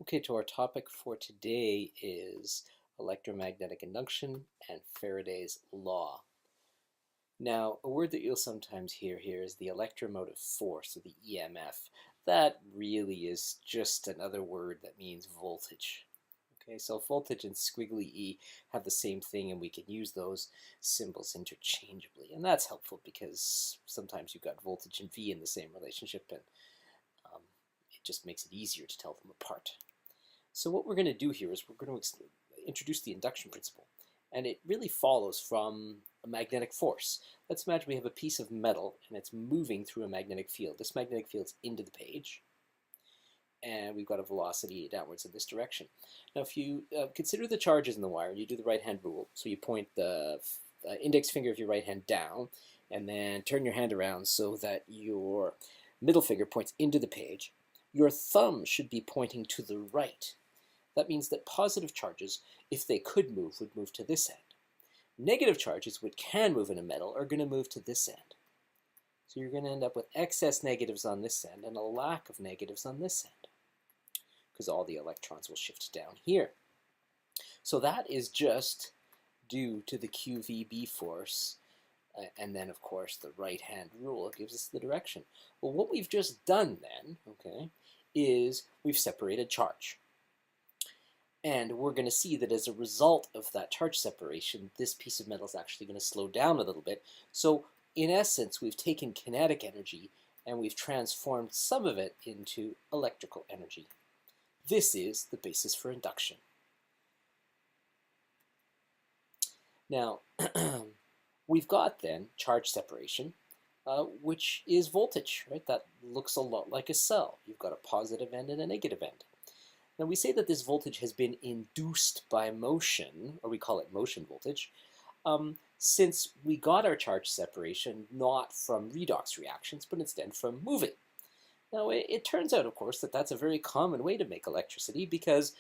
Okay, so our topic for today is electromagnetic induction and Faraday's law. Now, a word that you'll sometimes hear here is the electromotive force, or the EMF. That really is just another word that means voltage. Okay, so voltage and squiggly E have the same thing, and we can use those symbols interchangeably. And that's helpful because sometimes you've got voltage and V in the same relationship, and it just makes it easier to tell them apart. So what we're going to do here is we're going to introduce the induction principle. And it really follows from a magnetic force. Let's imagine we have a piece of metal and it's moving through a magnetic field. This magnetic field's into the page. And we've got a velocity downwards in this direction. Now if you consider the charges in the wire, you do the right-hand rule. So you point the index finger of your right hand down and then turn your hand around so that your middle finger points into the page. Your thumb should be pointing to the right. That means that positive charges, if they could move, would move to this end. Negative charges, which can move in a metal, are going to move to this end. So you're going to end up with excess negatives on this end and a lack of negatives on this end, because all the electrons will shift down here. So that is just due to the QVB force, and then, of course, the right-hand rule gives us the direction. Well, what we've just done then, okay, is we've separated charge. And we're going to see that as a result of that charge separation, this piece of metal is actually going to slow down a little bit. So in essence, we've taken kinetic energy and we've transformed some of it into electrical energy. This is the basis for induction. Now, we've got then charge separation, which is voltage, right? That looks a lot like a cell. You've got a positive end and a negative end. Now we say that this voltage has been induced by motion, or we call it motion voltage, since we got our charge separation not from redox reactions, but instead from moving. Now it turns out, of course, that that's a very common way to make electricity because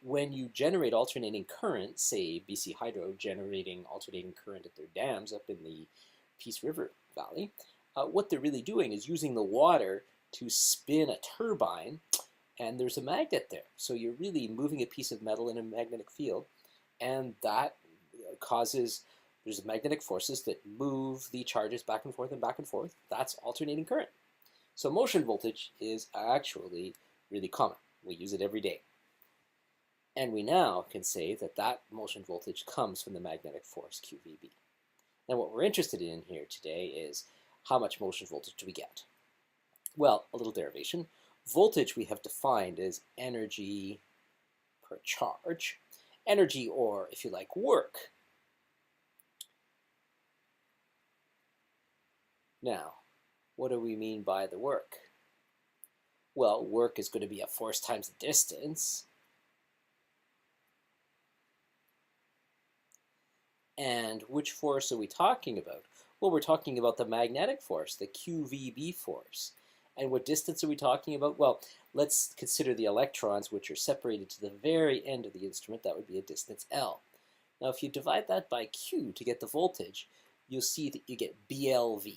when you generate alternating current, say BC Hydro generating alternating current at their dams up in the Peace River Valley, what they're really doing is using the water to spin a turbine. And there's a magnet there. So you're really moving a piece of metal in a magnetic field, and that causes, there's magnetic forces that move the charges back and forth and back and forth. That's alternating current. So motion voltage is actually really common. We use it every day. And we now can say that that motion voltage comes from the magnetic force QVB. And what we're interested in here today is how much motion voltage do we get? Well, a little derivation. Voltage we have defined as energy per charge. Energy, or if you like, work. Now, what do we mean by the work? Well, work is going to be a force times the distance. And which force are we talking about? Well, we're talking about the magnetic force, the QVB force. And what distance are we talking about? Well, let's consider the electrons, which are separated to the very end of the instrument. That would be a distance L. Now, if you divide that by Q to get the voltage, you'll see that you get BLV.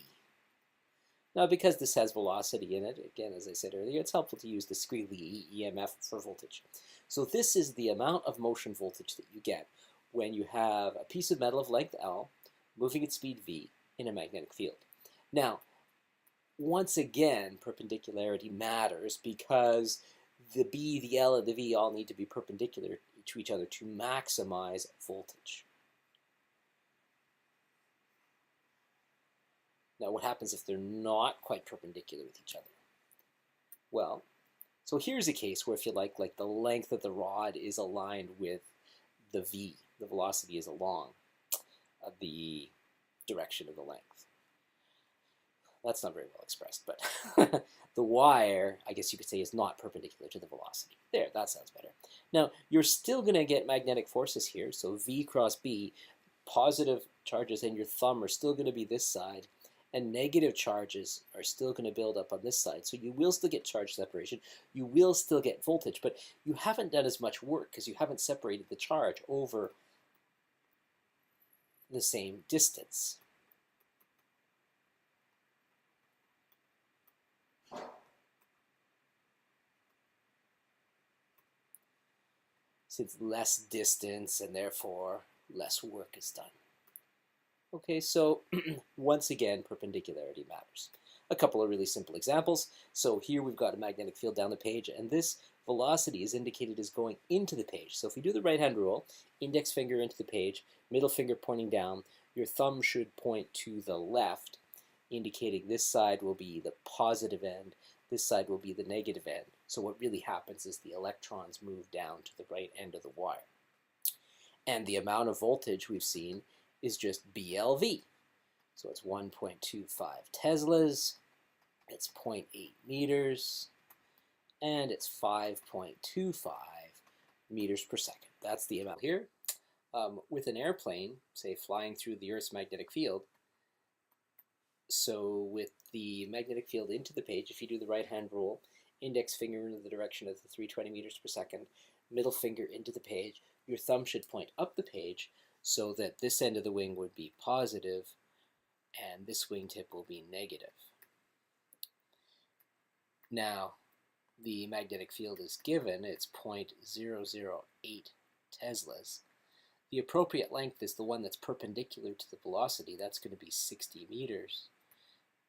Now, because this has velocity in it, again, as I said earlier, it's helpful to use the squiggly EMF for voltage. So this is the amount of motion voltage that you get when you have a piece of metal of length L moving at speed V in a magnetic field. Now, once again, perpendicularity matters because the B, the L, and the V all need to be perpendicular to each other to maximize voltage. Now, what happens if they're not quite perpendicular with each other? Well, so here's a case where if you like the length of the rod is aligned with the V, the velocity is along the direction of the length. That's not very well expressed, but the wire, I guess you could say, is not perpendicular to the velocity. There, that sounds better. Now, you're still going to get magnetic forces here, so V cross B, positive charges in your thumb are still going to be this side, and negative charges are still going to build up on this side. So you will still get charge separation, you will still get voltage, but you haven't done as much work because you haven't separated the charge over the same distance. since less distance and therefore less work is done. Okay, so once again, perpendicularity matters. A couple of really simple examples. So here we've got a magnetic field down the page, and this velocity is indicated as going into the page. So if we do the right-hand rule, index finger into the page, middle finger pointing down, your thumb should point to the left, indicating this side will be the positive end, this side will be the negative end. So what really happens is the electrons move down to the right end of the wire. And the amount of voltage we've seen is just BLV. So it's 1.25 Teslas, it's 0.8 meters, and it's 5.25 meters per second. That's the amount here. With an airplane, say flying through the Earth's magnetic field, so with the magnetic field into the page, if you do the right-hand rule, index finger into the direction of the 320 meters per second, middle finger into the page, your thumb should point up the page so that this end of the wing would be positive and this wingtip will be negative. Now, the magnetic field is given, it's 0.008 Teslas. The appropriate length is the one that's perpendicular to the velocity. That's going to be 60 meters.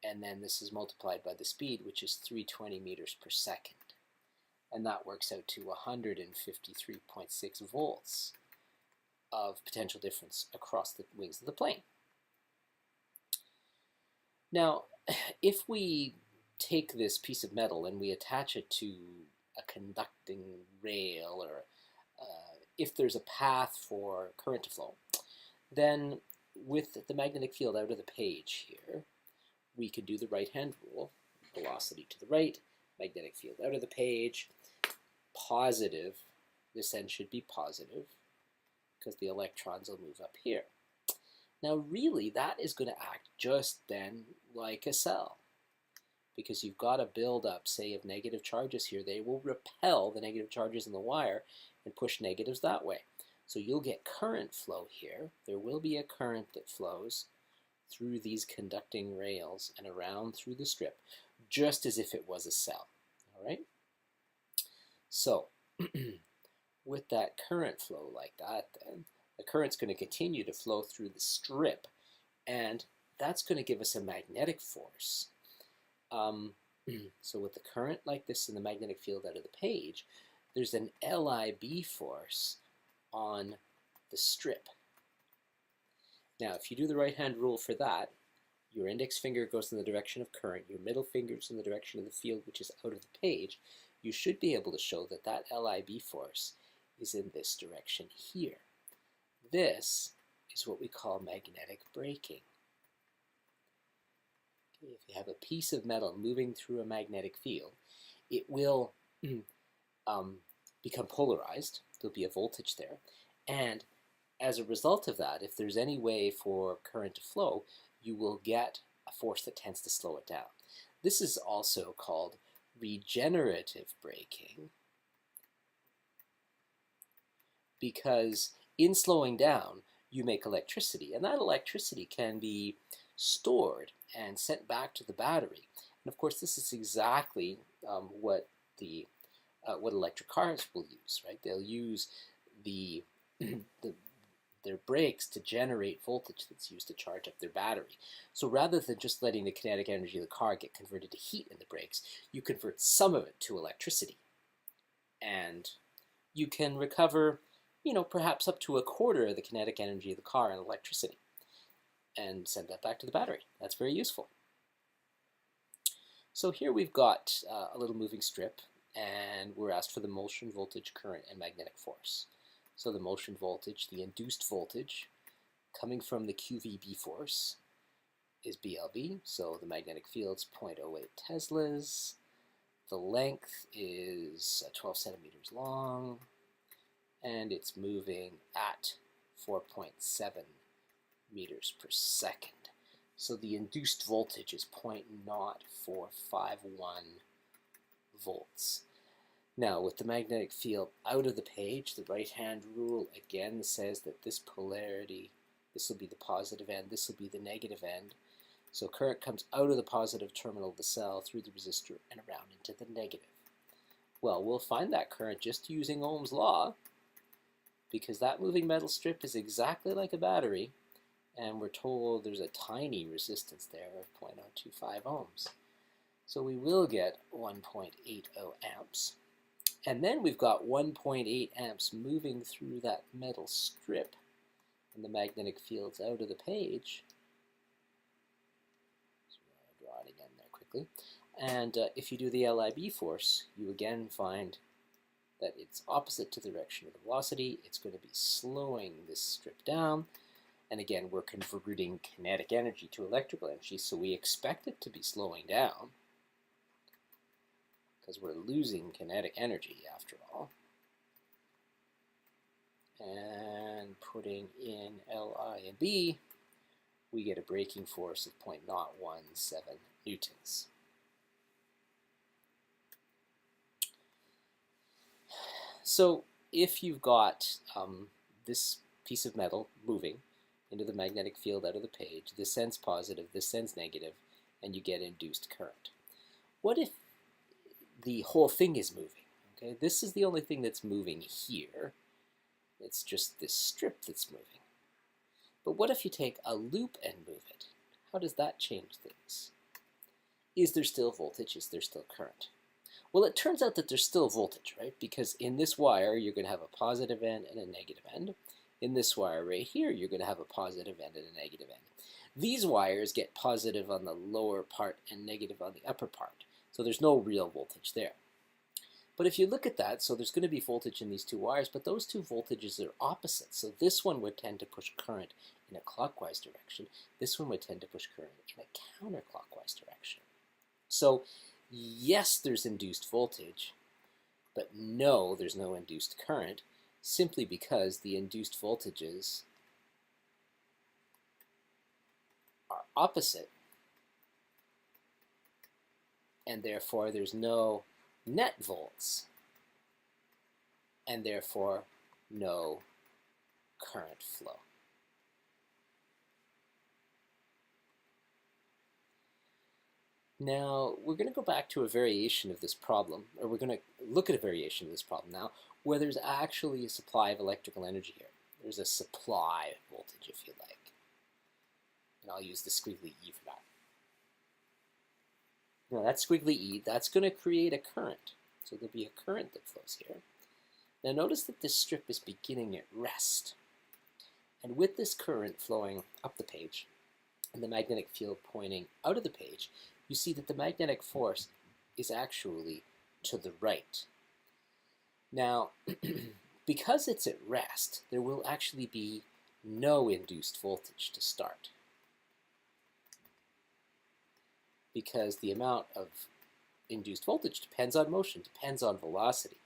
And then this is multiplied by the speed, which is 320 meters per second. And that works out to 153.6 volts of potential difference across the wings of the plane. Now, if we take this piece of metal and we attach it to a conducting rail, or if there's a path for current to flow, then with the magnetic field out of the page here, we could do the right-hand rule, velocity to the right, magnetic field out of the page, positive, this end should be positive, because the electrons will move up here. Now really, that is going to act just then like a cell, because you've got a buildup, say, of negative charges here. They will repel the negative charges in the wire and push negatives that way. So you'll get current flow here. There will be a current that flows through these conducting rails and around through the strip, just as if it was a cell. All right? So with that current flow like that, then the current's going to continue to flow through the strip, and that's going to give us a magnetic force. So with the current like this in the magnetic field out of the page, there's an LIB force on the strip. Now, if you do the right-hand rule for that, your index finger goes in the direction of current, your middle finger's in the direction of the field, which is out of the page, you should be able to show that that LIB force is in this direction here. This is what we call magnetic braking. Okay, if you have a piece of metal moving through a magnetic field, it will become polarized. There'll be a voltage there. And as a result of that, if there's any way for current to flow, you will get a force that tends to slow it down. This is also called regenerative braking, because in slowing down, you make electricity, and that electricity can be stored and sent back to the battery. And of course, this is exactly what electric cars will use, right? They'll use their brakes to generate voltage that's used to charge up their battery. So rather than just letting the kinetic energy of the car get converted to heat in the brakes, you convert some of it to electricity. And you can recover, perhaps up to a quarter of the kinetic energy of the car in electricity and send that back to the battery. That's very useful. So here we've got a little moving strip, and we're asked for the motion, voltage, current, and magnetic force. So the motion voltage, the induced voltage, coming from the QVB force is BLV, so the magnetic field's 0.08 Teslas. The length is 12 centimeters long, and it's moving at 4.7 meters per second. So the induced voltage is 0.0451 volts. Now, with the magnetic field out of the page, the right-hand rule again says that this polarity, this will be the positive end, this will be the negative end. So current comes out of the positive terminal of the cell through the resistor and around into the negative. Well, we'll find that current just using Ohm's law. because that moving metal strip is exactly like a battery, and we're told there's a tiny resistance there of 0.025 ohms. So we will get 1.80 amps. And then we've got 1.8 amps moving through that metal strip, and the magnetic field's out of the page. So I'm going to draw it again there quickly. And if you do the LIB force, you again find that it's opposite to the direction of the velocity. It's going to be slowing this strip down. And again, we're converting kinetic energy to electrical energy, so we expect it to be slowing down because we're losing kinetic energy after all. And putting in Li and B, we get a braking force of 0.017 newtons. So if you've got this piece of metal moving into the magnetic field out of the page, this sends positive, this sends negative, and you get induced current. What if the whole thing is moving? Okay, this is the only thing that's moving here. It's just this strip that's moving. But what if you take a loop and move it? How does that change things? Is there still voltage? Is there still current? Well, it turns out that there's still voltage, right? Because in this wire, you're going to have a positive end and a negative end. In this wire right here, you're going to have a positive end and a negative end. These wires get positive on the lower part and negative on the upper part. So there's no real voltage there. But if you look at that, so there's going to be voltage in these two wires, but those two voltages are opposite. So this one would tend to push current in a clockwise direction. This one would tend to push current in a counterclockwise direction. So yes, there's induced voltage, but no, there's no induced current, simply because the induced voltages are opposite, and therefore there's no net volts, and therefore no current flow. Now, we're going to go back to a variation of this problem, or we're going to look at a variation of this problem now, where there's actually a supply of electrical energy here. There's a supply voltage, if you like. And I'll use the squiggly E for that. Now, that squiggly E, that's going to create a current. So there'll be a current that flows here. Now, notice that this strip is beginning at rest. And with this current flowing up the page, and the magnetic field pointing out of the page, you see that the magnetic force is actually to the right. Now, because it's at rest, there will actually be no induced voltage to start, because the amount of induced voltage depends on motion, depends on velocity.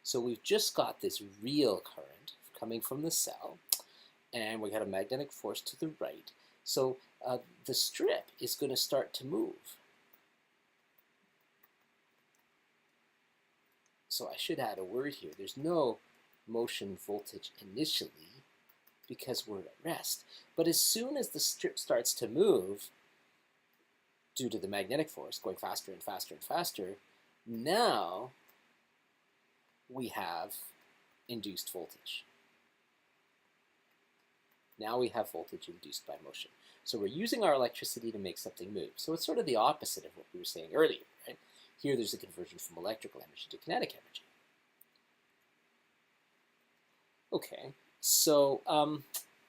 So we've just got this real current coming from the cell, and we got a magnetic force to the right. So the strip is going to start to move. So I should add a word here. There's no motion voltage initially because we're at rest. But as soon as the strip starts to move, due to the magnetic force going faster and faster and faster, now we have induced voltage. Now we have voltage induced by motion. So we're using our electricity to make something move. So it's sort of the opposite of what we were saying earlier, right? Here there's a conversion from electrical energy to kinetic energy. Okay, so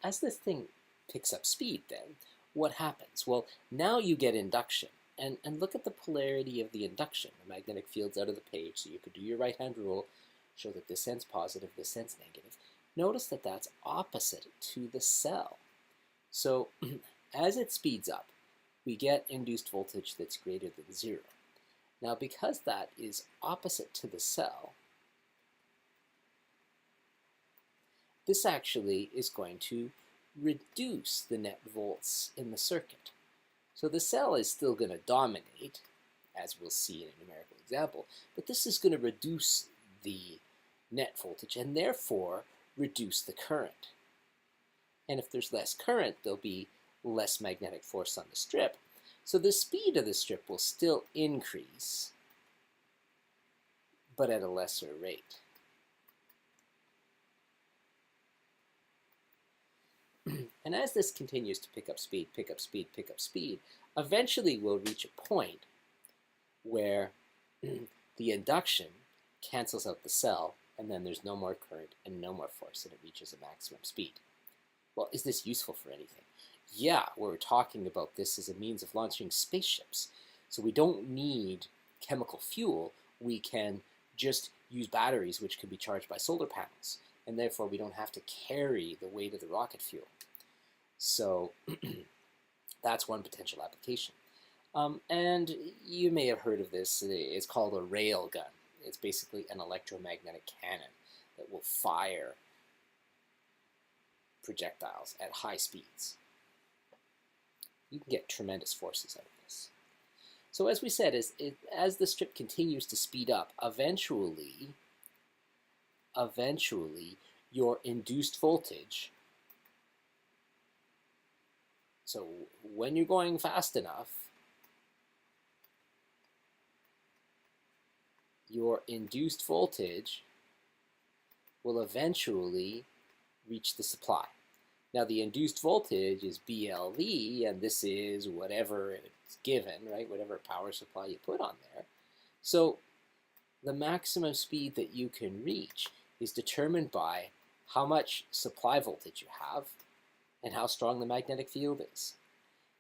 as this thing picks up speed then, what happens? Well, now you get induction. And look at the polarity of the induction. The magnetic field's out of the page, so you could do your right-hand rule, show that this end's positive, this end's negative. Notice that that's opposite to the cell. So as it speeds up, we get induced voltage that's greater than 0. Now, because that is opposite to the cell, this actually is going to reduce the net volts in the circuit. So the cell is still going to dominate, as we'll see in a numerical example, but this is going to reduce the net voltage and therefore reduce the current. And if there's less current, there'll be less magnetic force on the strip. So the speed of the strip will still increase, but at a lesser rate. And as this continues to pick up speed, pick up speed, pick up speed, eventually we'll reach a point where the induction cancels out the cell, and then there's no more current and no more force, and it reaches a maximum speed. Well, is this useful for anything? Yeah, we're talking about this as a means of launching spaceships. So we don't need chemical fuel. We can just use batteries which can be charged by solar panels, and therefore we don't have to carry the weight of the rocket fuel. So that's one potential application. And you may have heard of this. It's called a rail gun. It's basically an electromagnetic cannon that will fire projectiles at high speeds. You can get tremendous forces out of this. So as we said, as the strip continues to speed up, eventually your induced voltage, so when you're going fast enough, your induced voltage will eventually reach the supply. Now the induced voltage is BLV, and this is whatever it's given, right? Whatever power supply you put on there. So the maximum speed that you can reach is determined by how much supply voltage you have and how strong the magnetic field is.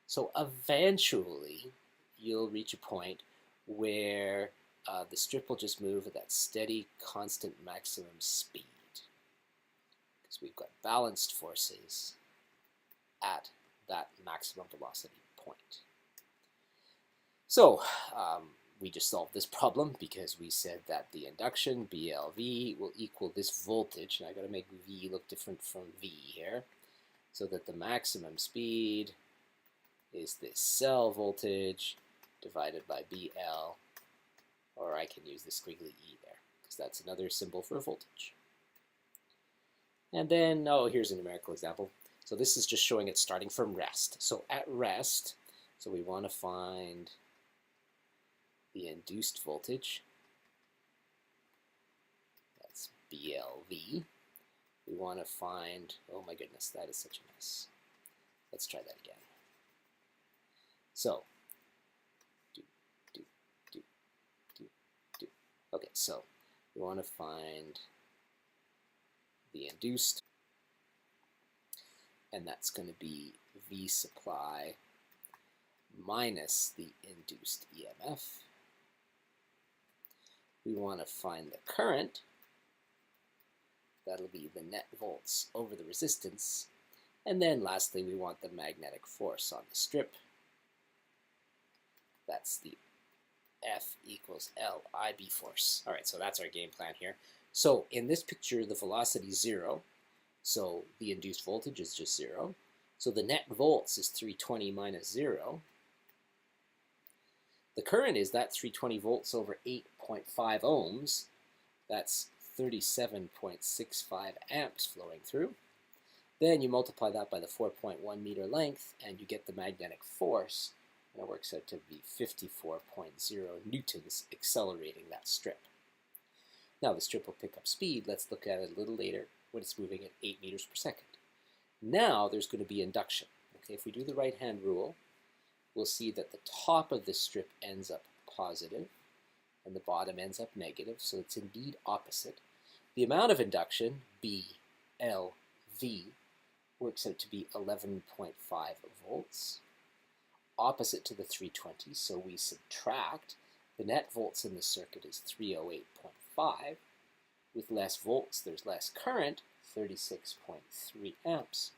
So eventually you'll reach a point where the strip will just move at that steady, constant maximum speed, because we've got balanced forces at that maximum velocity point. So we just solved this problem because we said that the induction, BLV, will equal this voltage, and I've got to make V look different from V here, so that the maximum speed is this cell voltage divided by BL, or I can use the squiggly E there, because that's another symbol for voltage. And then, oh, here's a numerical example. So this is just showing it starting from rest. So at rest, so we want to find the induced voltage. That's BLV. We want to find, oh my goodness, that is such a mess. Let's try that again. So, okay, so we want to find the induced, and that's going to be V supply minus the induced EMF. We want to find the current. That'll be the net volts over the resistance. And then lastly, we want the magnetic force on the strip. That's the F equals LIB force. All right, so that's our game plan here. So in this picture, the velocity is 0. So the induced voltage is just 0. So the net volts is 320 minus 0. The current is that 320 volts over 8.5 ohms. That's 37.65 amps flowing through. Then you multiply that by the 4.1 meter length, and you get the magnetic force. And it works out to be 54.0 newtons accelerating that strip. Now the strip will pick up speed. Let's look at it a little later when it's moving at 8 meters per second. Now there's going to be induction. Okay, if we do the right-hand rule, we'll see that the top of the strip ends up positive and the bottom ends up negative, so it's indeed opposite. The amount of induction, BLV, works out to be 11.5 volts. Opposite to the 320, so we subtract. The net volts in the circuit is 308.5. With less volts, there's less current, 36.3 amps.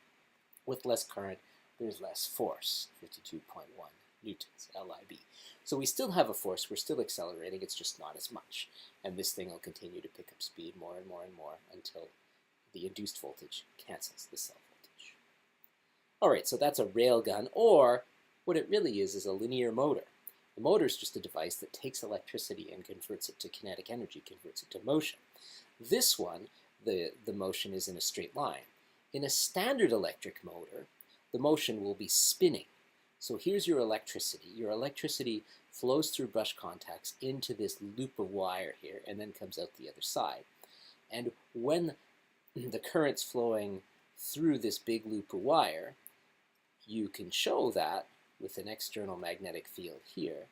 With less current, there's less force, 52.1 newtons, LIB. So we still have a force, we're still accelerating, it's just not as much. And this thing will continue to pick up speed more and more and more until the induced voltage cancels the cell voltage. All right, so that's a railgun, or what it really is a linear motor. The motor is just a device that takes electricity and converts it to kinetic energy, converts it to motion. This one, the motion is in a straight line. In a standard electric motor, the motion will be spinning. So here's your electricity. Your electricity flows through brush contacts into this loop of wire here and then comes out the other side. And when the current's flowing through this big loop of wire, you can show that with an external magnetic field here,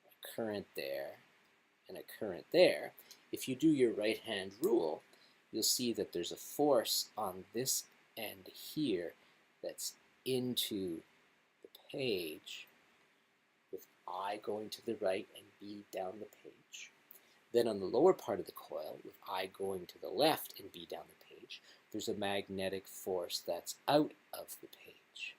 a current there, and a current there. If you do your right-hand rule, you'll see that there's a force on this end here that's into the page, with I going to the right and B down the page. Then on the lower part of the coil, with I going to the left and B down the page, there's a magnetic force that's out of the page.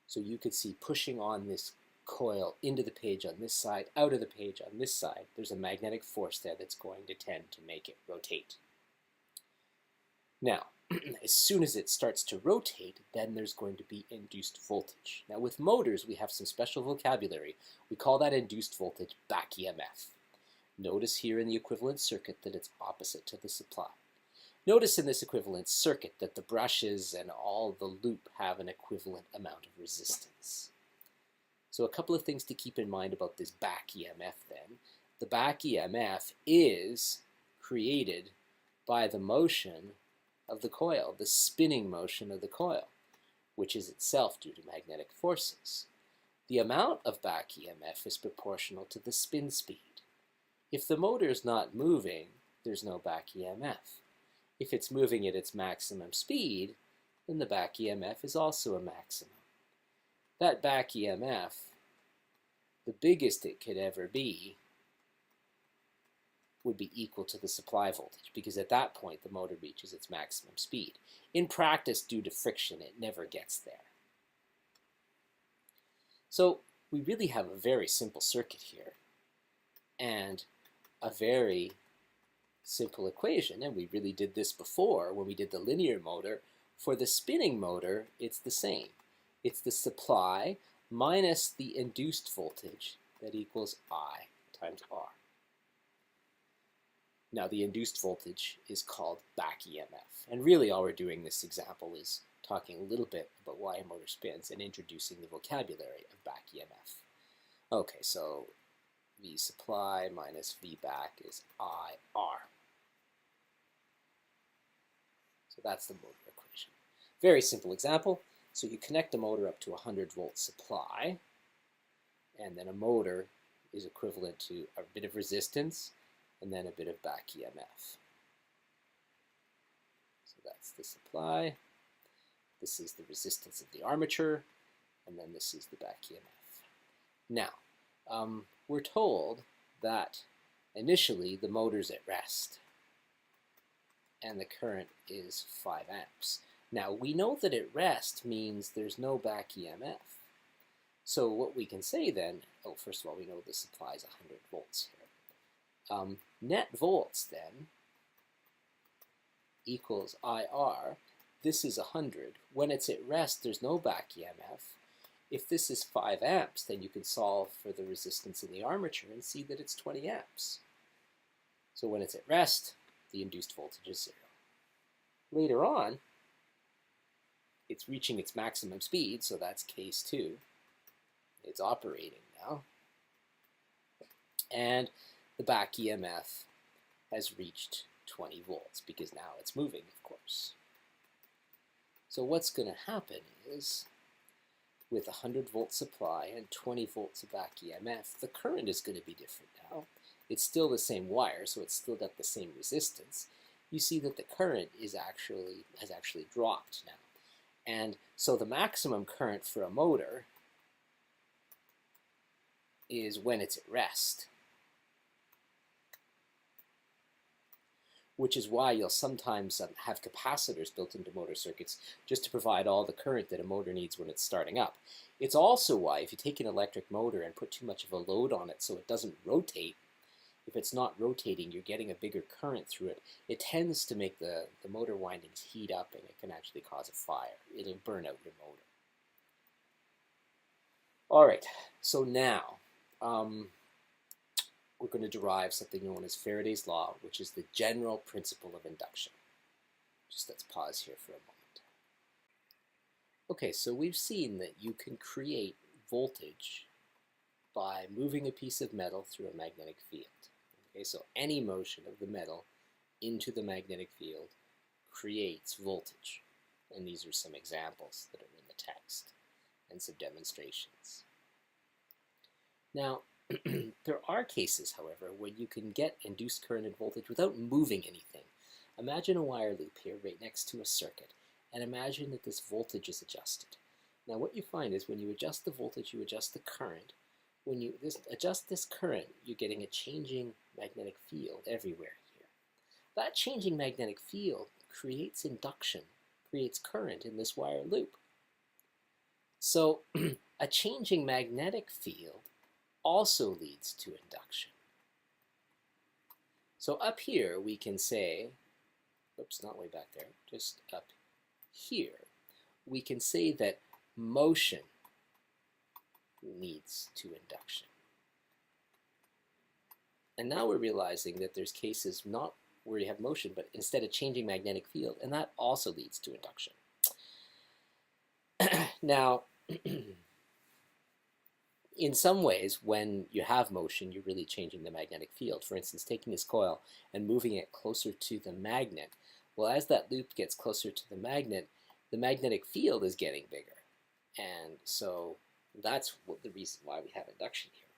So you could see pushing on this coil into the page on this side, out of the page on this side, there's a magnetic force there that's going to tend to make it rotate. Now, as soon as it starts to rotate, then there's going to be induced voltage. Now with motors, we have some special vocabulary. We call that induced voltage back EMF. Notice here in the equivalent circuit that it's opposite to the supply. Notice in this equivalent circuit that the brushes and all the loop have an equivalent amount of resistance. So a couple of things to keep in mind about this back EMF then. The back EMF is created by the motion of the coil, the spinning motion of the coil, which is itself due to magnetic forces. The amount of back EMF is proportional to the spin speed. If the motor is not moving, there's no back EMF. If it's moving at its maximum speed, then the back EMF is also a maximum. That back EMF, the biggest it could ever be, would be equal to the supply voltage, because at that point the motor reaches its maximum speed. In practice, due to friction, it never gets there. So we really have a very simple circuit here, and a very simple equation, and we really did this before when we did the linear motor. For the spinning motor, it's the same. It's the supply minus the induced voltage that equals I times R. Now the induced voltage is called back EMF, and really all we're doing in this example is talking a little bit about why a motor spins and introducing the vocabulary of back EMF. Okay, so V supply minus V back is IR. So that's the motor equation. Very simple example. So you connect a motor up to a 100-volt supply, and then a motor is equivalent to a bit of resistance and then a bit of back EMF. So that's the supply. This is the resistance of the armature, and then this is the back EMF. Now, we're told that initially the motor's at rest and the current is 5 amps. Now we know that at rest means there's no back EMF. So what we can say then, first of all, we know the supply is 100 volts here. Net volts then equals IR. This is 100. When it's at rest, there's no back EMF. If this is 5 amps, then you can solve for the resistance in the armature and see that it's 20 amps. So when it's at rest, the induced voltage is 0. Later on, it's reaching its maximum speed, so that's case 2. It's operating now. And the back EMF has reached 20 volts because now it's moving, of course. So what's going to happen is, with a 100-volt supply and 20 volts of back EMF, the current is going to be different now. It's still the same wire, so it's still got the same resistance. You see that the current has actually dropped now. And so the maximum current for a motor is when it's at rest, which is why you'll sometimes have capacitors built into motor circuits just to provide all the current that a motor needs when it's starting up. It's also why if you take an electric motor and put too much of a load on it so it doesn't rotate, if it's not rotating, you're getting a bigger current through it. It tends to make the motor windings heat up, and it can actually cause a fire. It'll burn out your motor. All right, so now we're going to derive something known as Faraday's Law, which is the general principle of induction. Just let's pause here for a moment. Okay, so we've seen that you can create voltage by moving a piece of metal through a magnetic field. Okay, so any motion of the metal into the magnetic field creates voltage. And these are some examples that are in the text and some demonstrations. Now, there are cases, however, where you can get induced current and voltage without moving anything. Imagine a wire loop here right next to a circuit, and imagine that this voltage is adjusted. Now what you find is when you adjust the voltage, you adjust the current. When you adjust this current, you're getting a changing magnetic field everywhere here. That changing magnetic field creates induction, creates current in this wire loop. So a changing magnetic field also leads to induction. So up here we can say, oops, not way back there, just up here, we can say that motion leads to induction. And now we're realizing that there's cases not where you have motion, but instead a changing magnetic field, and that also leads to induction. Now, in some ways, when you have motion, you're really changing the magnetic field. For instance, taking this coil and moving it closer to the magnet. Well, as that loop gets closer to the magnetic field is getting bigger. And so that's the reason why we have induction here.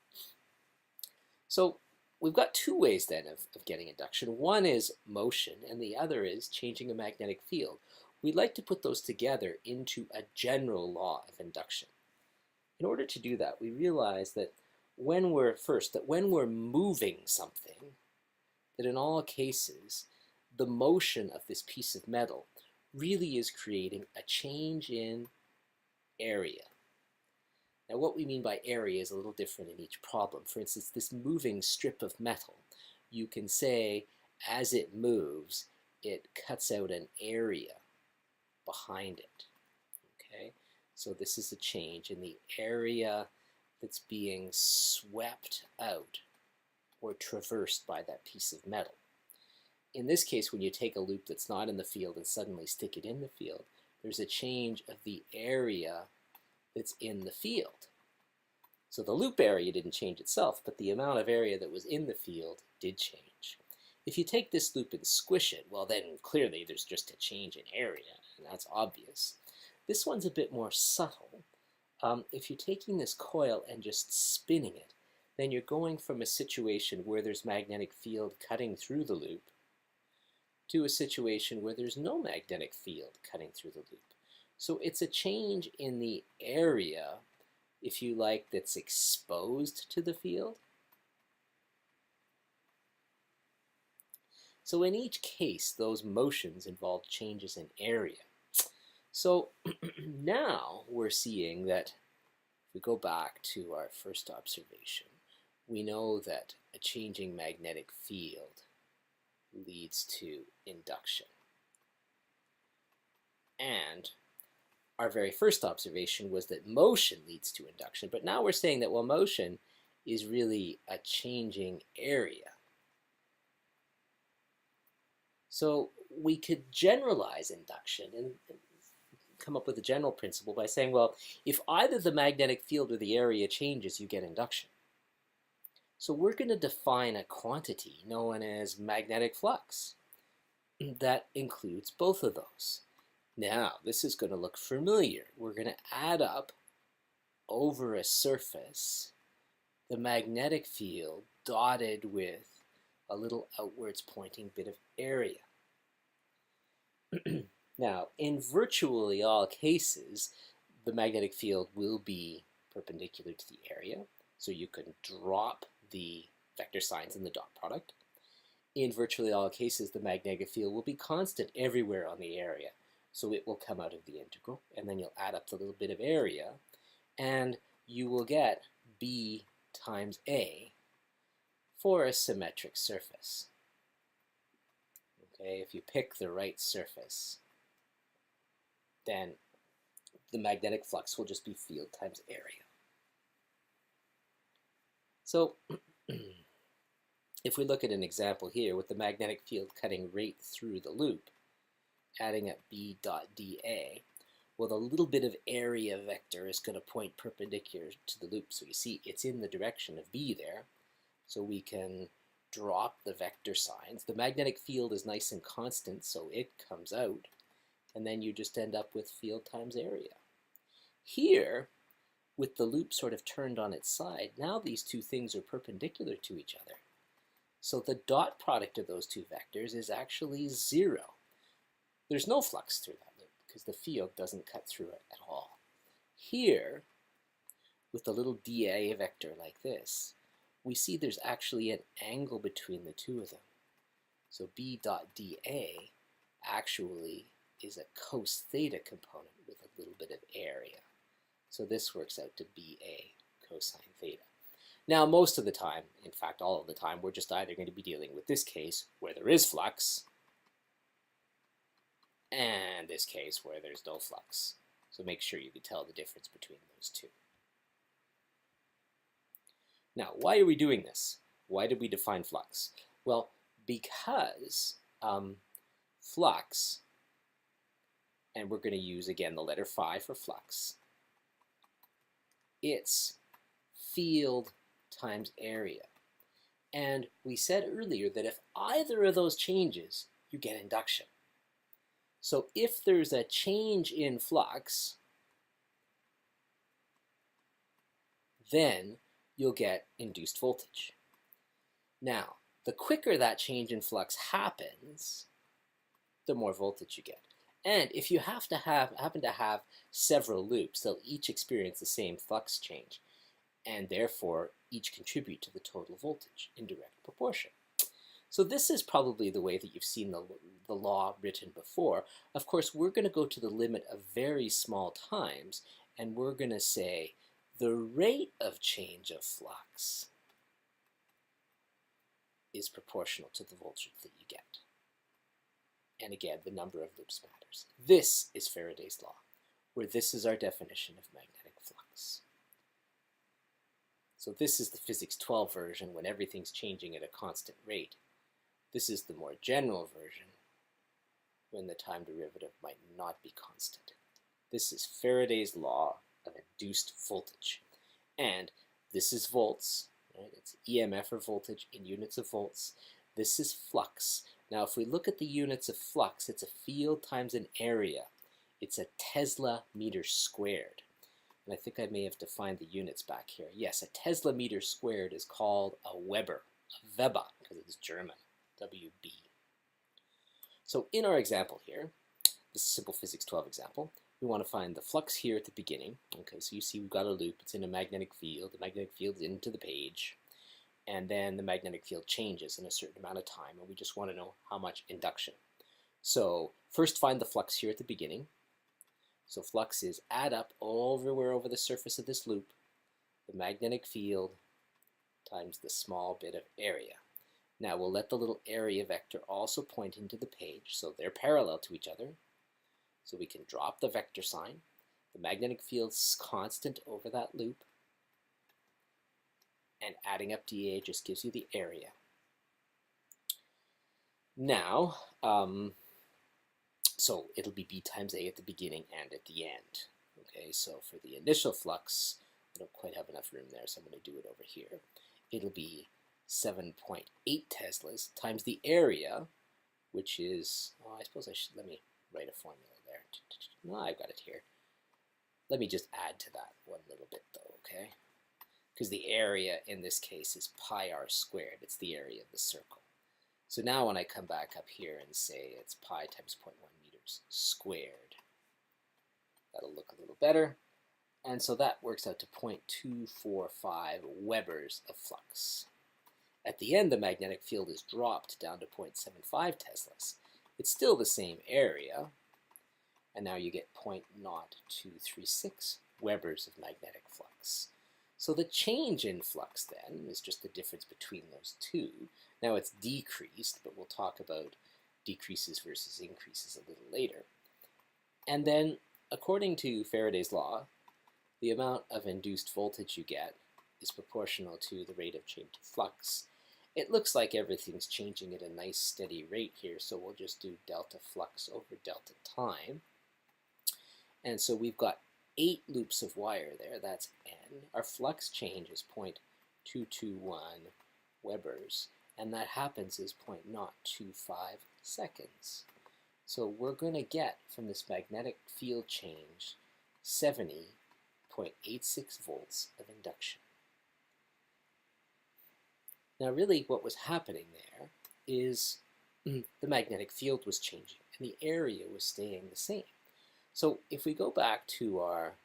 So we've got two ways then of getting induction. One is motion, and the other is changing a magnetic field. We'd like to put those together into a general law of induction. In order to do that, we realize that when we're moving something, that in all cases, the motion of this piece of metal really is creating a change in area. Now what we mean by area is a little different in each problem. For instance, this moving strip of metal, you can say as it moves, it cuts out an area behind it. Okay? So this is a change in the area that's being swept out or traversed by that piece of metal. In this case, when you take a loop that's not in the field and suddenly stick it in the field, there's a change of the area that's in the field. So the loop area didn't change itself, but the amount of area that was in the field did change. If you take this loop and squish it, well then clearly there's just a change in area, and that's obvious. This one's a bit more subtle. If you're taking this coil and just spinning it, then you're going from a situation where there's magnetic field cutting through the loop to a situation where there's no magnetic field cutting through the loop. So it's a change in the area, if you like, that's exposed to the field. So in each case, those motions involve changes in area. So now we're seeing that if we go back to our first observation, we know that a changing magnetic field leads to induction. And our very first observation was that motion leads to induction, but now we're saying that, well, motion is really a changing area. So we could generalize induction and come up with a general principle by saying, well, if either the magnetic field or the area changes, you get induction. So we're going to define a quantity known as magnetic flux that includes both of those. Now, this is going to look familiar. We're going to add up over a surface the magnetic field dotted with a little outwards pointing bit of area. Now, in virtually all cases, the magnetic field will be perpendicular to the area, so you can drop the vector signs in the dot product. In virtually all cases, the magnetic field will be constant everywhere on the area, so it will come out of the integral, and then you'll add up the little bit of area, and you will get B times A for a symmetric surface. Okay, if you pick the right surface, then the magnetic flux will just be field times area. So if we look at an example here with the magnetic field cutting right through the loop, adding up B dot dA, well, the little bit of area vector is going to point perpendicular to the loop. So you see it's in the direction of B there. So we can drop the vector signs. The magnetic field is nice and constant, so it comes out. and then you just end up with field times area. Here, with the loop sort of turned on its side, now these two things are perpendicular to each other. So the dot product of those two vectors is actually 0. There's no flux through that loop because the field doesn't cut through it at all. Here, with a little dA vector like this, we see there's actually an angle between the two of them. So B dot dA actually is a cos theta component with a little bit of area. So this works out to BA cosine theta. Now, most of the time, in fact, all of the time, we're just either going to be dealing with this case where there is flux and this case where there's no flux. So make sure you can tell the difference between those two. Now, why are we doing this? Why did we define flux? Well, because flux, and we're going to use, again, the letter phi for flux, it's field times area. And we said earlier that if either of those changes, you get induction. So if there's a change in flux, then you'll get induced voltage. Now, the quicker that change in flux happens, the more voltage you get. And if you happen to have several loops, they'll each experience the same flux change, and therefore each contribute to the total voltage in direct proportion. So this is probably the way that you've seen the law written before. Of course, we're going to go to the limit of very small times, and we're going to say the rate of change of flux is proportional to the voltage that you get. And again, the number of loops matters. This is Faraday's law, where this is our definition of magnetic flux. So this is the physics 12 version when everything's changing at a constant rate. This is the more general version when the time derivative might not be constant. This is Faraday's law of induced voltage. And this is volts, right? It's EMF or voltage in units of volts. This is flux. Now, if we look at the units of flux, it's a field times an area. It's a Tesla meter squared. And I think I may have defined the units back here. Yes, a Tesla meter squared is called a Weber, a Weber, because it's German, WB. So in our example here, this simple physics 12 example, we want to find the flux here at the beginning. Okay, so you see we've got a loop. It's in a magnetic field. The magnetic field is into the page. And then the magnetic field changes in a certain amount of time, and we just want to know how much induction. So first find the flux here at the beginning. So flux is add up everywhere over the surface of this loop, the magnetic field times the small bit of area. Now we'll let the little area vector also point into the page, so they're parallel to each other. So we can drop the vector sign. The magnetic field's constant over that loop. And adding up dA just gives you the area. Now, so it'll be B times A at the beginning and at the end. Okay, so for the initial flux, I don't quite have enough room there, so I'm going to do it over here. It'll be 7.8 Teslas times the area, which is, oh, I suppose I should, let me write a formula there. No, I've got it here. Let me just add to that one little bit though, okay? Because the area in this case is pi r squared. It's the area of the circle. So now when I come back up here and say it's pi times 0.1 meters squared, that'll look a little better. And so that works out to 0.245 Webers of flux. At the end, the magnetic field is dropped down to 0.75 Teslas. It's still the same area, and now you get 0.0236 Webers of magnetic flux. So the change in flux then is just the difference between those two. Now it's decreased, but we'll talk about decreases versus increases a little later. And then, according to Faraday's law, the amount of induced voltage you get is proportional to the rate of change of flux. It looks like everything's changing at a nice steady rate here, so we'll just do delta flux over delta time. And so we've got 8 loops of wire there, that's N. Our flux change is 0.221 Webers, and that happens is 0.025 seconds. So we're going to get from this magnetic field change 70.86 volts of induction. Now really what was happening there is the magnetic field was changing and the area was staying the same. So if we go back to our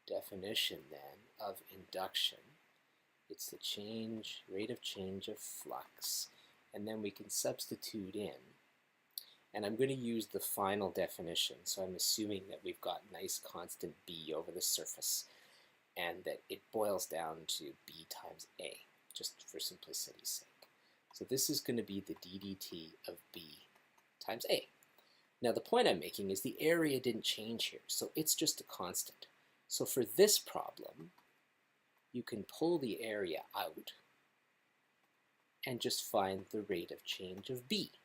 definition then of induction, it's the rate of change of flux, and then we can substitute in, and I'm going to use the final definition, so I'm assuming that we've got nice constant B over the surface and that it boils down to B times A, just for simplicity's sake. So this is going to be the ddt of B times A. Now the point I'm making is the area didn't change here, so it's just a constant. So for this problem, you can pull the area out and just find the rate of change of B.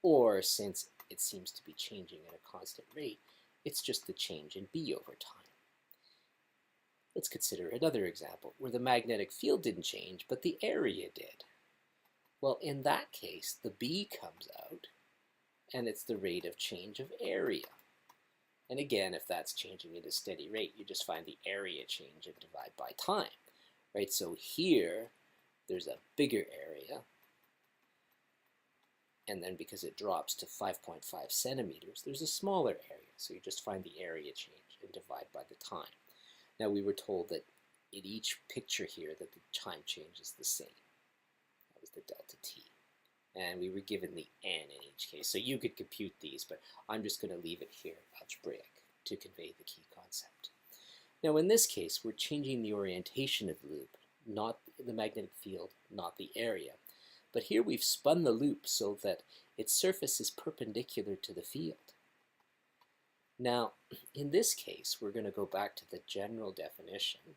Or since it seems to be changing at a constant rate, it's just the change in B over time. Let's consider another example where the magnetic field didn't change, but the area did. Well, in that case, the B comes out, and it's the rate of change of area. And again, if that's changing at a steady rate, you just find the area change and divide by time, right? So here, there's a bigger area, and then because it drops to 5.5 centimeters, there's a smaller area. So you just find the area change and divide by the time. Now we were told that in each picture here that the time change is the same. That was the delta t. And we were given the n in each case. So you could compute these, but I'm just going to leave it here algebraic to convey the key concept. Now in this case, we're changing the orientation of the loop, not the magnetic field, not the area. But here we've spun the loop so that its surface is perpendicular to the field. Now, in this case, we're going to go back to the general definition,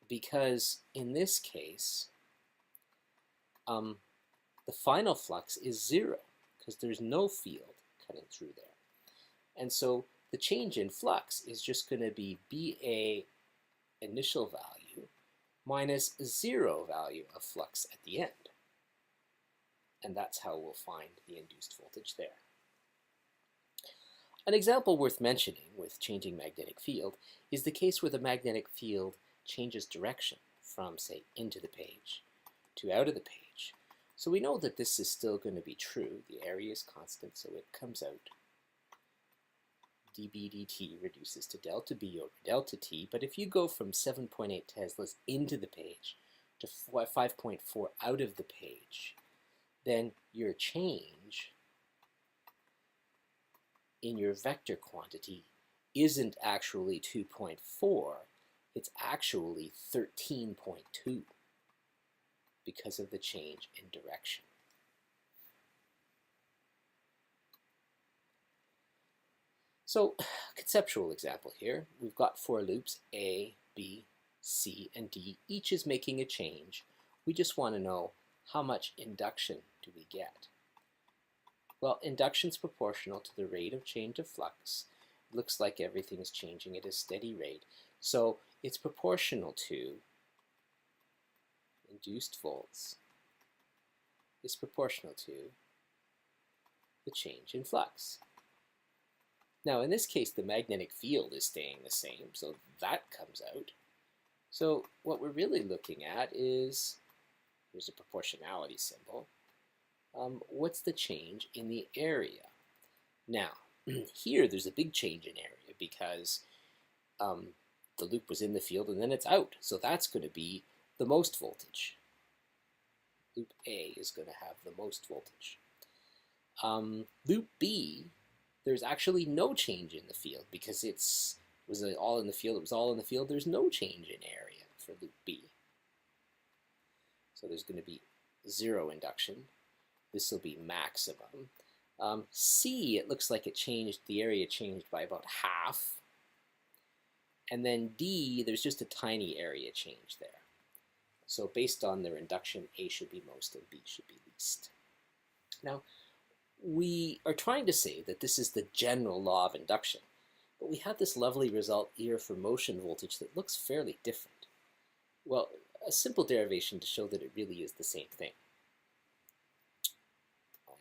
because in this case, the final flux is 0 because there's no field cutting through there. And so the change in flux is just going to be BA initial value minus 0 value of flux at the end. And that's how we'll find the induced voltage there. An example worth mentioning with changing magnetic field is the case where the magnetic field changes direction from, say, into the page to out of the page. So we know that this is still going to be true. The area is constant, so it comes out. dB dt reduces to delta B over delta t, but if you go from 7.8 Teslas into the page to 5.4 out of the page, then your change in your vector quantity isn't actually 2.4, it's actually 13.2 because of the change in direction. So, conceptual example here. We've got 4 loops, A, B, C, and D. Each is making a change. We just want to know how much induction do we get. Well, induction is proportional to the rate of change of flux. It looks like everything's changing at a steady rate. So it's proportional to induced volts is proportional to the change in flux. Now in this case the magnetic field is staying the same, so that comes out. So what we're really looking at is, here's a proportionality symbol, what's the change in the area? Now here there's a big change in area because the loop was in the field and then it's out, so that's going to be the most voltage. Loop A is going to have the most voltage. Loop B, there's actually no change in the field because it was all in the field. It was all in the field. There's no change in area for loop B. So there's going to be 0 induction. This will be maximum. C, it looks like it changed, the area changed by about half. And then D, there's just a tiny area change there. So based on their induction, A should be most and B should be least. Now, we are trying to say that this is the general law of induction, but we have this lovely result here for motion voltage that looks fairly different. Well, a simple derivation to show that it really is the same thing.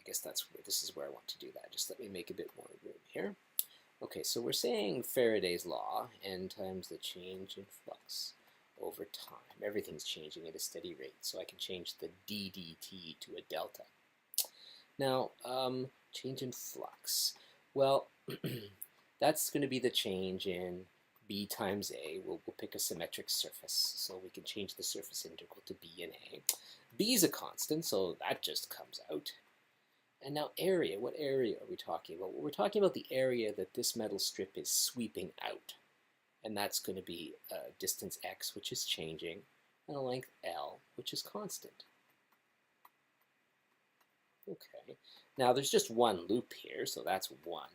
guess this is where I want to do that. Just let me make a bit more room here. Okay, so we're saying Faraday's law, n times the change in flux over time. Everything's changing at a steady rate, so I can change the d dt to a delta. Now, change in flux. Well, that's going to be the change in b times a. We'll pick a symmetric surface, so we can change the surface integral to b and a. B is a constant, so that just comes out. And now area, what area are we talking about? Well, we're talking about the area that this metal strip is sweeping out. And that's going to be distance x, which is changing, and a length L, which is constant. Okay, now there's just one loop here, so that's 1.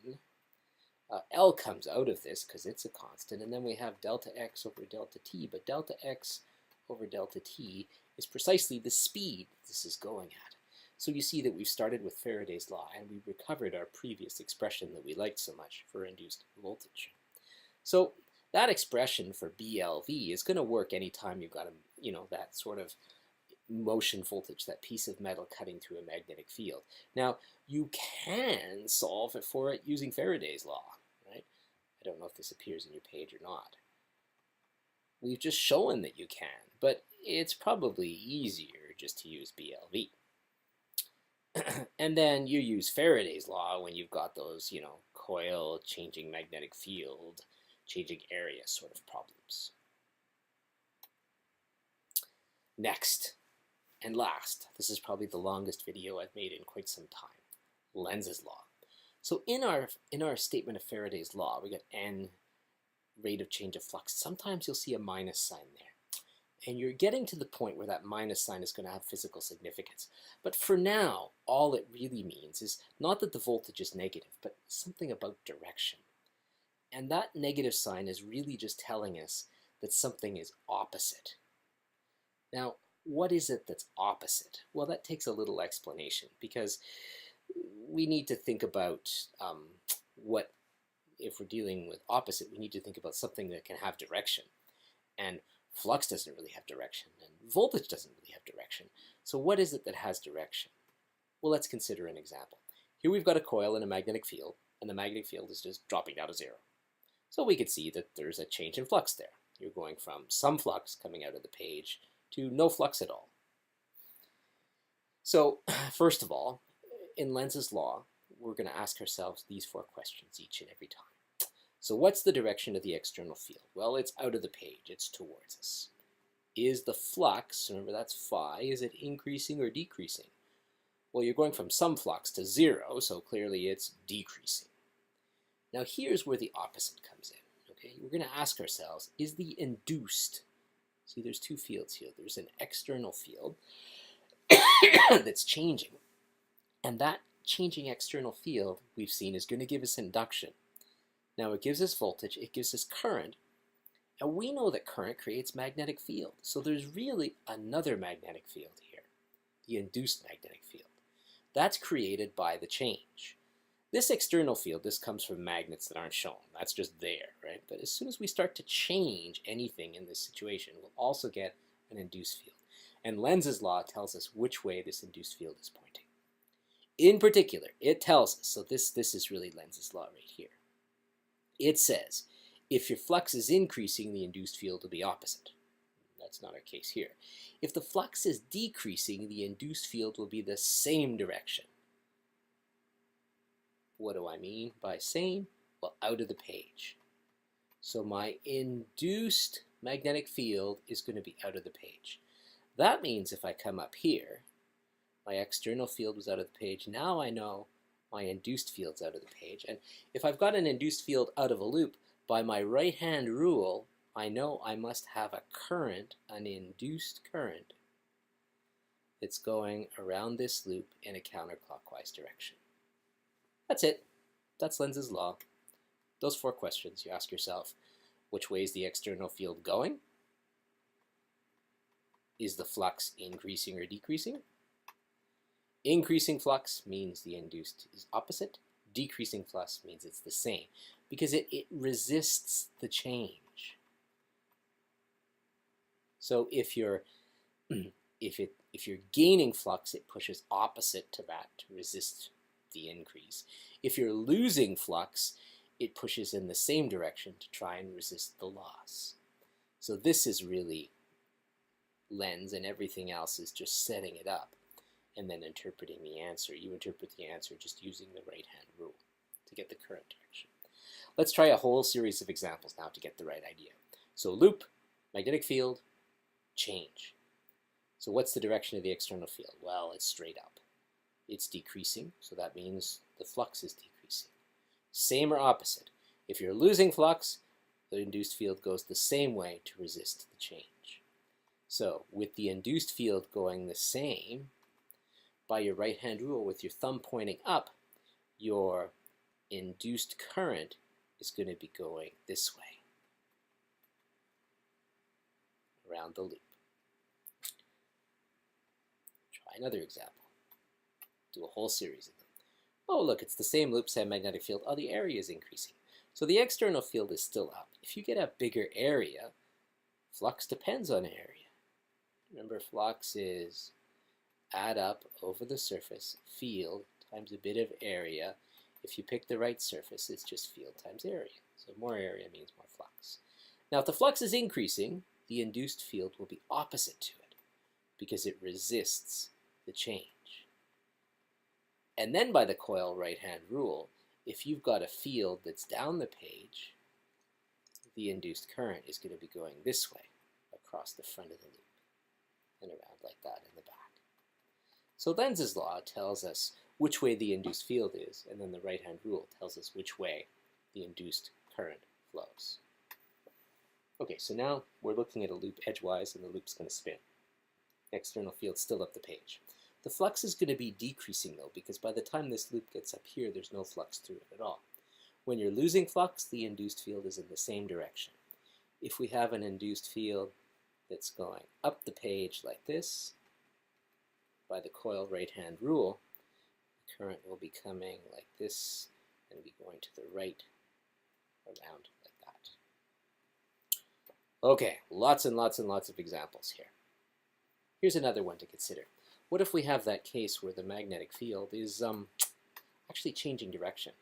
L comes out of this because it's a constant, and then we have delta x over delta t, but delta x over delta t is precisely the speed this is going at. So you see that we've started with Faraday's law, and we recovered our previous expression that we liked so much for induced voltage. So that expression for BLV is going to work anytime you've got that sort of motion voltage, that piece of metal cutting through a magnetic field. Now, you can solve for it using Faraday's law, right? I don't know if this appears in your page or not. We've just shown that you can, but it's probably easier just to use BLV. And then you use Faraday's law when you've got those, coil, changing magnetic field, changing area sort of problems. Next and last, this is probably the longest video I've made in quite some time, Lenz's law. So in our statement of Faraday's law, we got n rate of change of flux. Sometimes you'll see a minus sign there. And you're getting to the point where that minus sign is going to have physical significance. But for now, all it really means is not that the voltage is negative, but something about direction. And that negative sign is really just telling us that something is opposite. Now, what is it that's opposite? Well, that takes a little explanation, because we need to think about if we're dealing with opposite, we need to think about something that can have direction. And flux doesn't really have direction, and voltage doesn't really have direction. So what is it that has direction? Well, let's consider an example. Here we've got a coil in a magnetic field, and the magnetic field is just dropping down to 0. So we could see that there's a change in flux there. You're going from some flux coming out of the page to no flux at all. So first of all, in Lenz's law, we're going to ask ourselves these 4 questions each and every time. So what's the direction of the external field? Well, it's out of the page. It's towards us. Is the flux, remember that's phi, is it increasing or decreasing? Well, you're going from some flux to 0, so clearly it's decreasing. Now here's where the opposite comes in. Okay, we're going to ask ourselves, is the induced, see there's 2 fields here. There's an external field that's changing, and that changing external field we've seen is going to give us induction. Now it gives us voltage, it gives us current, and we know that current creates magnetic field. So there's really another magnetic field here, the induced magnetic field. That's created by the change. This external field, this comes from magnets that aren't shown. That's just there, right? But as soon as we start to change anything in this situation, we'll also get an induced field. And Lenz's law tells us which way this induced field is pointing. In particular, it tells us, so this is really Lenz's law right here. It says, if your flux is increasing, the induced field will be opposite. That's not our case here. If the flux is decreasing, the induced field will be the same direction. What do I mean by same? Well, out of the page. So my induced magnetic field is going to be out of the page. That means if I come up here, my external field was out of the page. Now I know my induced field's out of the page. And if I've got an induced field out of a loop, by my right-hand rule, I know I must have a current, an induced current, that's going around this loop in a counterclockwise direction. That's it. That's Lenz's law. Those 4 questions, you ask yourself, which way is the external field going? Is the flux increasing or decreasing? Increasing flux means the induced is opposite. Decreasing flux means it's the same, because it resists the change. So if if you're gaining flux, it pushes opposite to that to resist the increase. If you're losing flux, it pushes in the same direction to try and resist the loss. So this is really lens, and everything else is just setting it up and then interpreting the answer. You interpret the answer just using the right-hand rule to get the current direction. Let's try a whole series of examples now to get the right idea. So loop, magnetic field, change. So what's the direction of the external field? Well, it's straight up. It's decreasing, so that means the flux is decreasing. Same or opposite. If you're losing flux, the induced field goes the same way to resist the change. So with the induced field going the same, by your right-hand rule with your thumb pointing up, your induced current is going to be going this way around the loop. Try another example. Do a whole series of them. Oh, look, it's the same loop, same magnetic field. Oh, the area is increasing. So the external field is still up. If you get a bigger area, flux depends on area. Remember, flux is add up over the surface, field times a bit of area. If you pick the right surface, it's just field times area. So more area means more flux. Now, if the flux is increasing, the induced field will be opposite to it because it resists the change. And then by the coil right-hand rule, if you've got a field that's down the page, the induced current is going to be going this way across the front of the loop and around like that in the back. So Lenz's law tells us which way the induced field is, and then the right-hand rule tells us which way the induced current flows. Okay, so now we're looking at a loop edgewise, and the loop's going to spin. External field's still up the page. The flux is going to be decreasing, though, because by the time this loop gets up here, there's no flux through it at all. When you're losing flux, the induced field is in the same direction. If we have an induced field that's going up the page like this, by the coil right-hand rule, the current will be coming like this and be going to the right around like that. Okay, lots and lots and lots of examples here. Here's another one to consider. What if we have that case where the magnetic field is actually changing direction?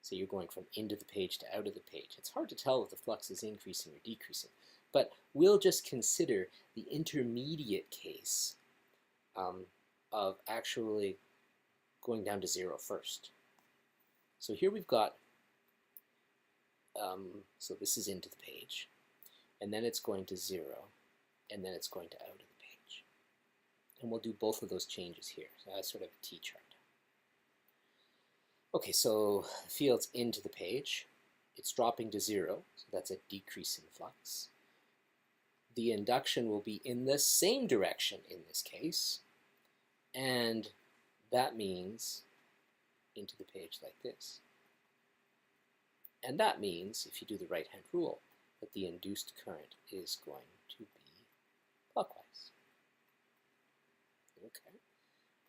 So you're going from into the page to out of the page. It's hard to tell if the flux is increasing or decreasing, but we'll just consider the intermediate case of actually going down to zero first. So here we've got, so this is into the page, and then it's going to zero, and then it's going to out of the page. And we'll do both of those changes here. So that's sort of a T-chart. Okay, so the field's into the page. It's dropping to zero, so that's a decrease in flux. The induction will be in the same direction in this case, and that means into the page like this. And that means, if you do the right-hand rule, that the induced current is going to be clockwise. Okay.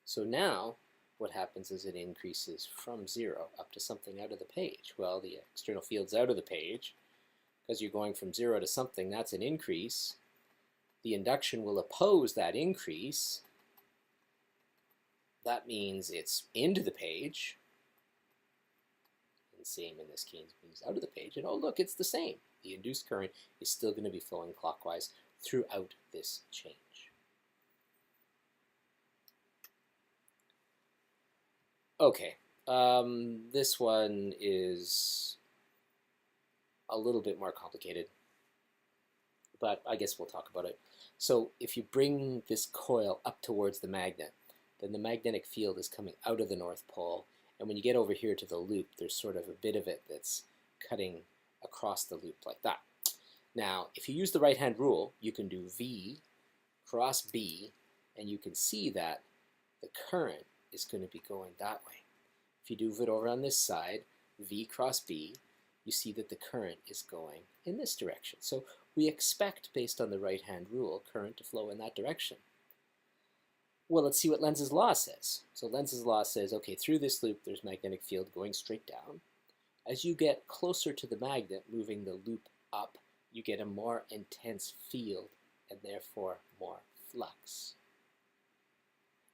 So now, what happens is it increases from zero up to something out of the page. Well, the external field's out of the page. Because you're going from zero to something, that's an increase. The induction will oppose that increase. That means it's into the page. And same in this case means out of the page. And oh, look, it's the same. The induced current is still going to be flowing clockwise throughout this change. Okay, this one is a little bit more complicated, but I guess we'll talk about it. So if you bring this coil up towards the magnet, then the magnetic field is coming out of the North Pole, and when you get over here to the loop, there's sort of a bit of it that's cutting across the loop like that. Now, if you use the right-hand rule, you can do V cross B, and you can see that the current is going to be going that way. If you do it over on this side, V cross B, you see that the current is going in this direction. So we expect, based on the right-hand rule, current to flow in that direction. Well, let's see what Lenz's law says. So Lenz's law says, okay, through this loop, there's magnetic field going straight down. As you get closer to the magnet, moving the loop up, you get a more intense field and therefore more flux.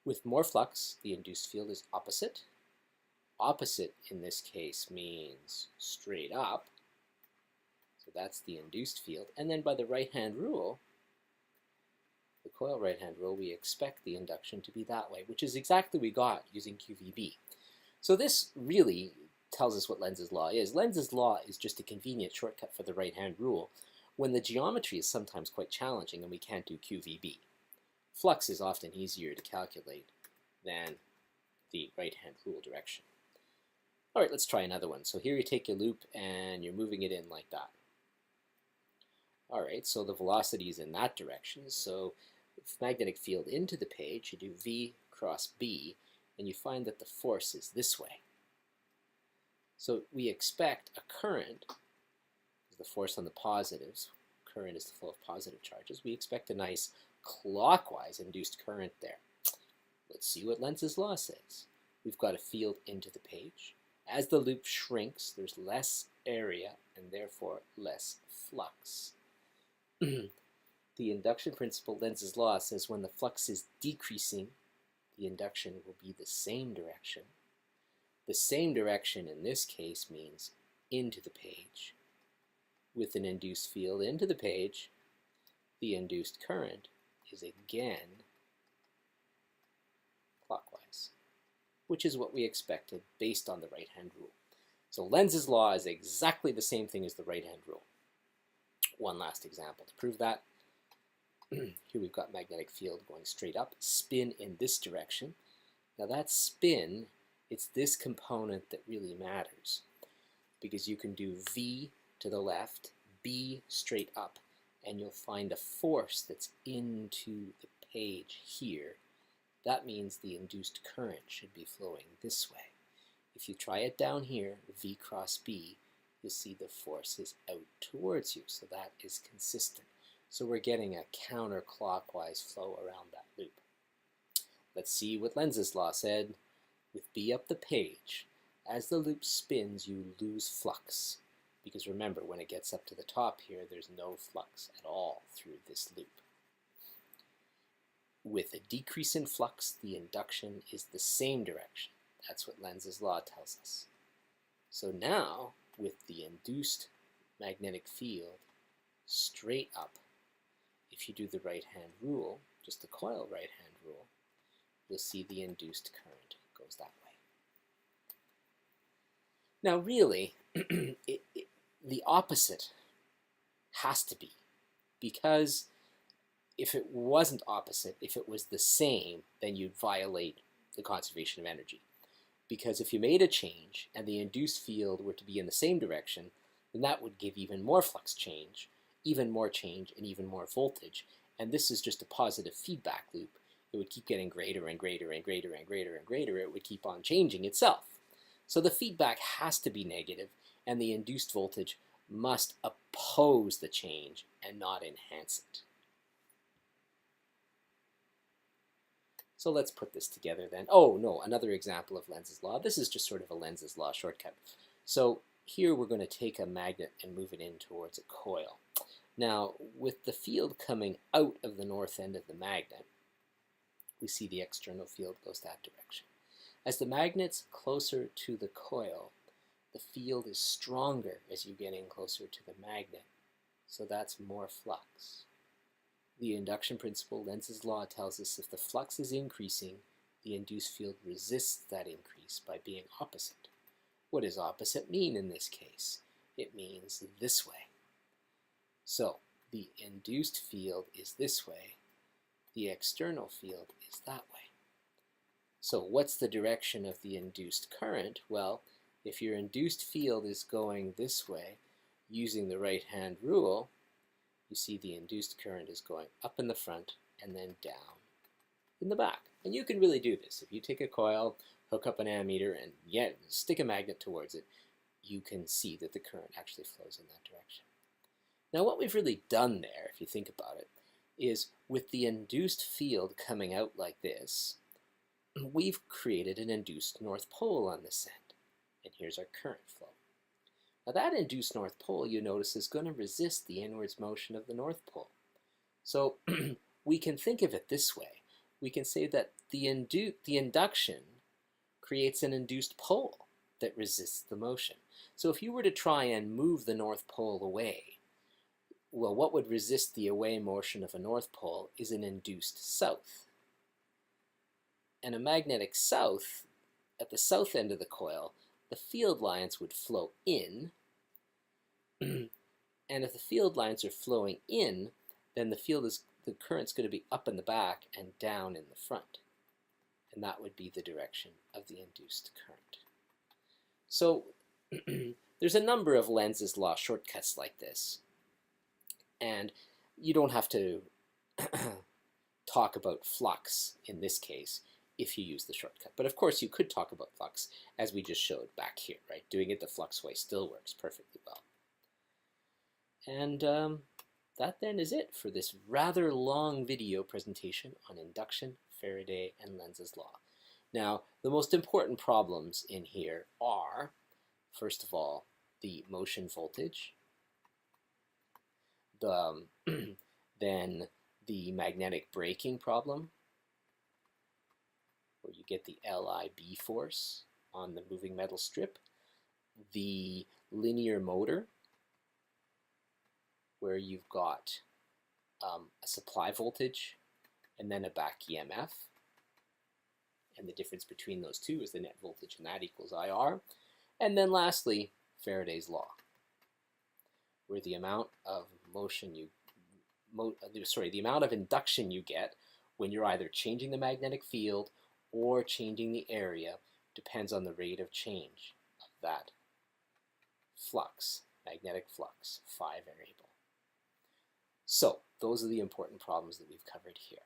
With more flux, the induced field is opposite. Opposite in this case means straight up. So that's the induced field. And then by the right-hand rule, the coil right-hand rule, we expect the induction to be that way, which is exactly what we got using QVB. So this really tells us what Lenz's law is. Lenz's law is just a convenient shortcut for the right-hand rule when the geometry is sometimes quite challenging and we can't do QVB. Flux is often easier to calculate than the right-hand rule direction. All right, let's try another one. So here you take your loop and you're moving it in like that. All right, so the velocity is in that direction. So magnetic field into the page, you do V cross B, and you find that the force is this way. So we expect a current, the force on the positives, current is the flow of positive charges. We expect a nice clockwise induced current there. Let's see what Lenz's law says. We've got a field into the page. As the loop shrinks, there's less area and therefore less flux. The induction principle, Lenz's law, says when the flux is decreasing, the induction will be the same direction. The same direction in this case means into the page. With an induced field into the page, the induced current is again clockwise, which is what we expected based on the right-hand rule. So Lenz's law is exactly the same thing as the right-hand rule. One last example to prove that. Here we've got magnetic field going straight up, spin in this direction. Now that spin, it's this component that really matters, because you can do V to the left, B straight up, and you'll find a force that's into the page here. That means the induced current should be flowing this way. If you try it down here, V cross B, you'll see the force is out towards you, so that is consistent. So we're getting a counterclockwise flow around that loop. Let's see what Lenz's law said. With B up the page, as the loop spins, you lose flux. Because remember, when it gets up to the top here, there's no flux at all through this loop. With a decrease in flux, the induction is the same direction. That's what Lenz's law tells us. So now, with the induced magnetic field straight up, if you do the right-hand rule, just the coil right-hand rule, you'll see the induced current goes that way. Now really, the opposite has to be, because if it wasn't opposite, if it was the same, then you'd violate the conservation of energy. Because if you made a change and the induced field were to be in the same direction, then that would give even more flux change, even more change, and even more voltage. And this is just a positive feedback loop. It would keep getting greater and greater and greater and greater and greater. It would keep on changing itself. So the feedback has to be negative, and the induced voltage must oppose the change and not enhance it. So let's put this together then. Oh no, another example of Lenz's law. This is just sort of a Lenz's law shortcut. So here we're going to take a magnet and move it in towards a coil. Now, with the field coming out of the north end of the magnet, we see the external field goes that direction. As the magnet's closer to the coil, the field is stronger as you get in closer to the magnet, so that's more flux. The induction principle, Lenz's law, tells us if the flux is increasing, the induced field resists that increase by being opposite. What does opposite mean in this case? It means this way. So the induced field is this way, the external field is that way. So what's the direction of the induced current? Well, if your induced field is going this way, using the right-hand rule, you see the induced current is going up in the front and then down in the back. And you can really do this. If you take a coil, hook up an ammeter, and stick a magnet towards it, you can see that the current actually flows in that direction. Now what we've really done there, if you think about it, is with the induced field coming out like this, we've created an induced north pole on this end. And here's our current flow. Now that induced north pole, you notice, is going to resist the inwards motion of the north pole. So we can think of it this way. we can say that the induction creates an induced pole that resists the motion. So if you were to try and move the North Pole away, well, what would resist the away motion of a North Pole is an induced south. And a magnetic south, at the south end of the coil, the field lines would flow in. And if the field lines are flowing in, then the current's going to be up in the back and down in the front. And that would be the direction of the induced current. So there's a number of Lenz's law shortcuts like this. And you don't have to talk about flux in this case if you use the shortcut. But of course you could talk about flux as we just showed back here, right? Doing it the flux way still works perfectly well. And that then is it for this rather long video presentation on induction, Faraday, and Lenz's law. Now, the most important problems in here are, first of all, the motion voltage, then the magnetic braking problem, where you get the LIB force on the moving metal strip, the linear motor, where you've got a supply voltage and then a back EMF, and the difference between those two is the net voltage, and that equals IR. And then lastly, Faraday's law, where the amount of the amount of induction you get when you're either changing the magnetic field or changing the area depends on the rate of change of that flux, magnetic flux, phi variable. So those are the important problems that we've covered here.